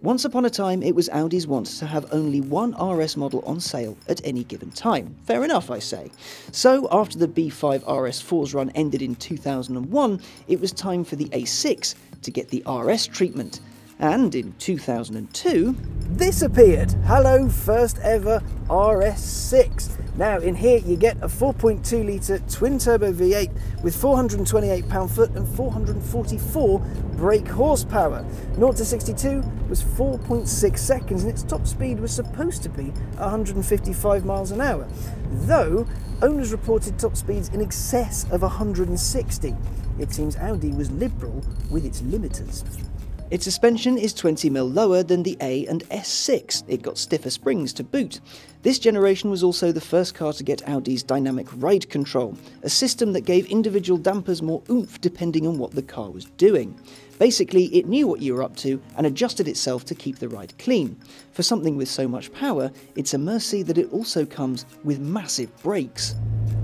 Once upon a time, it was Audi's wont to have only one RS model on sale at any given time. Fair enough, I say. So, after the B5 RS4's run ended in 2001, it was time for the A6 to get the RS treatment. And in 2002, this appeared. Hello, first ever RS6. Now in here you get a 4.2 litre twin turbo V8 with 428 pound-foot and 444 brake horsepower. 0 to 62 was 4.6 seconds and its top speed was supposed to be 155 miles an hour. Though owners reported top speeds in excess of 160. It seems Audi was liberal with its limiters. Its suspension is 20mm lower than the A and S6, it got stiffer springs to boot. This generation was also the first car to get Audi's dynamic ride control, a system that gave individual dampers more oomph depending on what the car was doing. Basically, it knew what you were up to and adjusted itself to keep the ride clean. For something with so much power, it's a mercy that it also comes with massive brakes.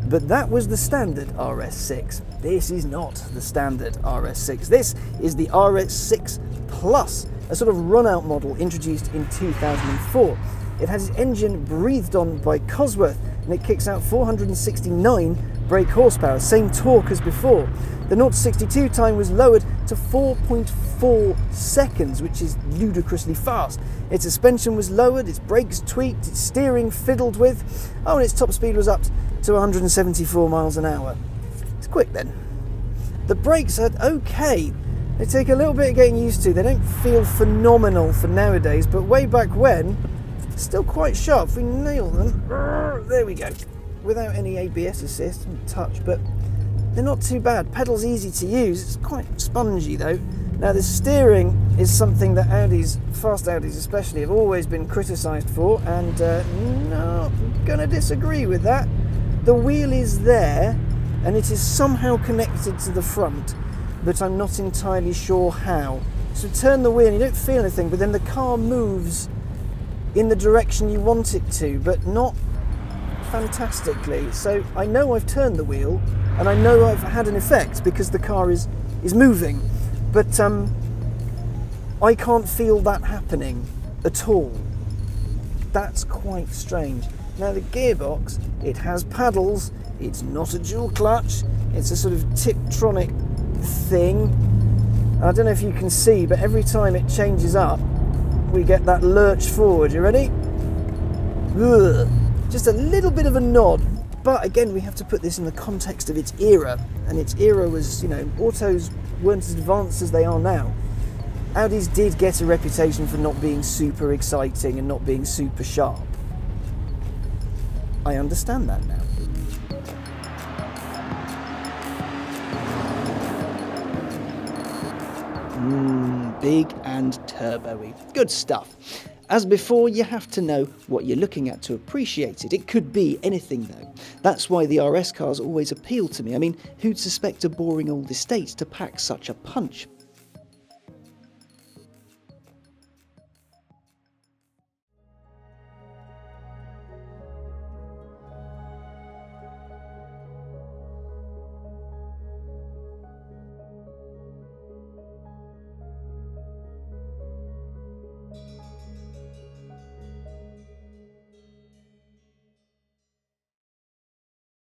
But that was the standard RS6. This is not the standard RS6. This is the RS6 Plus, a sort of run-out model introduced in 2004. It has its engine breathed on by Cosworth and it kicks out 469 brake horsepower, same torque as before. The 0 to 62 time was lowered to 4.4 seconds, which is ludicrously fast. Its suspension was lowered, its brakes tweaked, its steering fiddled with. Oh, and its top speed was up to 174 miles an hour. It's quick then. The brakes are okay. They take a little bit of getting used to. They don't feel phenomenal for nowadays, but way back when, still quite sharp. If we nail them, there we go. Without any ABS assist and touch, but they're not too bad. Pedal's easy to use. It's quite spongy though. Now the steering is something that Audis, fast Audis especially, have always been criticised for, and no, I'm going to disagree with that. The wheel is there, and it is somehow connected to the front, but I'm not entirely sure how. So turn the wheel and you don't feel anything, but then the car moves in the direction you want it to, but not fantastically. So I know I've turned the wheel, and I know I've had an effect because the car is moving, but I can't feel that happening at all. That's quite strange. Now the gearbox, it has paddles, it's not a dual clutch, it's a sort of Tiptronic thing. I don't know if you can see, but every time it changes up, we get that lurch forward. You ready? Ugh. Just a little bit of a nod. But again, we have to put this in the context of its era, and its era was, you know, autos weren't as advanced as they are now. Audis did get a reputation for not being super exciting and not being super sharp. I understand that now. Big and turbo-y. Good stuff. As before, you have to know what you're looking at to appreciate it. It could be anything though. That's why the RS cars always appeal to me. I mean, who'd suspect a boring old estate to pack such a punch?